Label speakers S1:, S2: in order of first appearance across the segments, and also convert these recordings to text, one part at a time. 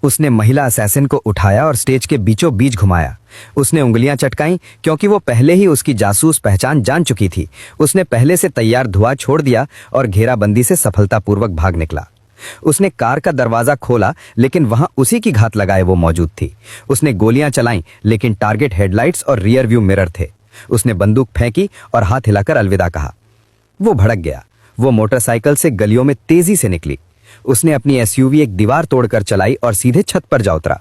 S1: उसने महिला असैसिन को उठाया और स्टेज के बीचों बीच घुमाया। उसने उंगलियां चटकाईं क्योंकि वो पहले ही उसकी जासूस पहचान जान चुकी थी। उसने पहले से तैयार धुआं छोड़ दिया और घेराबंदी से सफलतापूर्वक भाग निकला। उसने कार का दरवाजा खोला, लेकिन वहां उसी की घात लगाए वो मौजूद थी। उसने गोलियां चलाईं, लेकिन टारगेट हेडलाइट्स और रियर व्यू मिरर थे। उसने बंदूक फेंकी और हाथ हिलाकर अलविदा कहा। वो भड़क गया। वो मोटरसाइकिल से गलियों में तेजी से निकली। उसने अपनी एसयूवी एक दीवार तोड़कर चलाई और सीधे छत पर जा उतरा।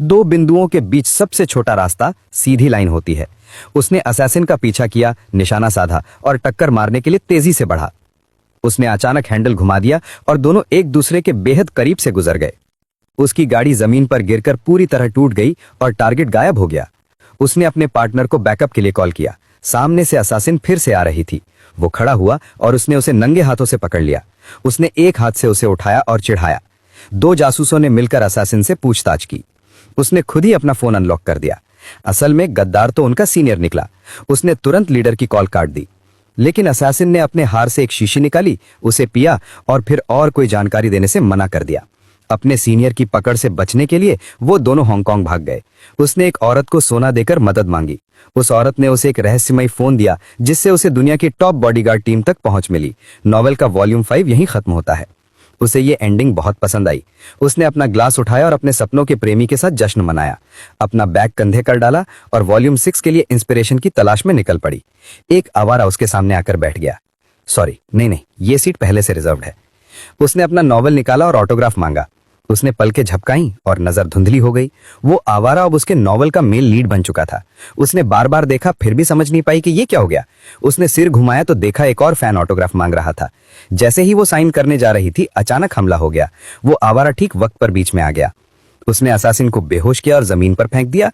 S1: दो बिंदुओं के बीच सबसे छोटा रास्ता सीधी लाइन होती है। उसने असैसिन का पीछा किया, निशाना साधा और टक्कर मारने के लिए तेजी से बढ़ा। उसने अचानक हैंडल घुमा दिया और दोनों एक दूसरे के बेहद करीब से गुजर गए। उसकी गाड़ी जमीन पर गिरकर पूरी तरह टूट गई और टारगेट गायब हो गया। उसने अपने पार्टनर को बैकअप के लिए कॉल किया। सामने से असैसिन फिर से आ रही थी। वो खड़ा हुआ और उसने उसे नंगे हाथों से पकड़ लिया। उसने एक हाथ से उसे उठाया और चिढ़ाया। दो जासूसों ने मिलकर असैसिन से पूछताछ की। उसने खुद ही अपना फोन अनलॉक कर दिया। असल में गद्दार तो उनका सीनियर निकला। उसने तुरंत लीडर की कॉल काट दी, लेकिन असैसिन ने अपने हार से एक शीशी निकाली, उसे पिया और फिर और कोई जानकारी देने से मना कर दिया। अपने सीनियर की पकड़ से बचने के लिए वो दोनों हांगकांग भाग गए। उसने एक औरत को सोना देकर मदद मांगी। उस औरत ने उसे एक रहस्यमयी फोन दिया, जिससे उसे दुनिया की टॉप बॉडीगार्ड टीम तक पहुंच मिली। नॉवेल का वॉल्यूम 5 यहीं खत्म होता है। उसे ये एंडिंग बहुत पसंद आई। उसने अपना ग्लास उठाया और अपने सपनों के प्रेमी के साथ जश्न मनाया। अपना बैग कंधे कर डाला और वॉल्यूम 6 के लिए इंस्पिरेशन की तलाश में निकल पड़ी। एक आवारा उसके सामने आकर बैठ गया। सॉरी, नहीं, ये सीट पहले से रिजर्व्ड है। उसने अपना नॉवल निकाला और ऑटोग्राफ मांगा। उसने पलकें झपकाई और नजर धुंधली हो गई। वो आवारा अब उसके नॉवल का मेल लीड बन चुका था। उसने बार बार देखा, फिर भी समझ नहीं पाई कि ये क्या हो गया। उसने सिर घुमाया तो देखा एक और फैन ऑटोग्राफ मांग रहा था। जैसे ही वो साइन करने जा रही थी, अचानक हमला हो गया। वो आवारा ठीक वक्त पर बीच में आ गया। उसने असैसिन को बेहोश किया और जमीन पर फेंक दिया।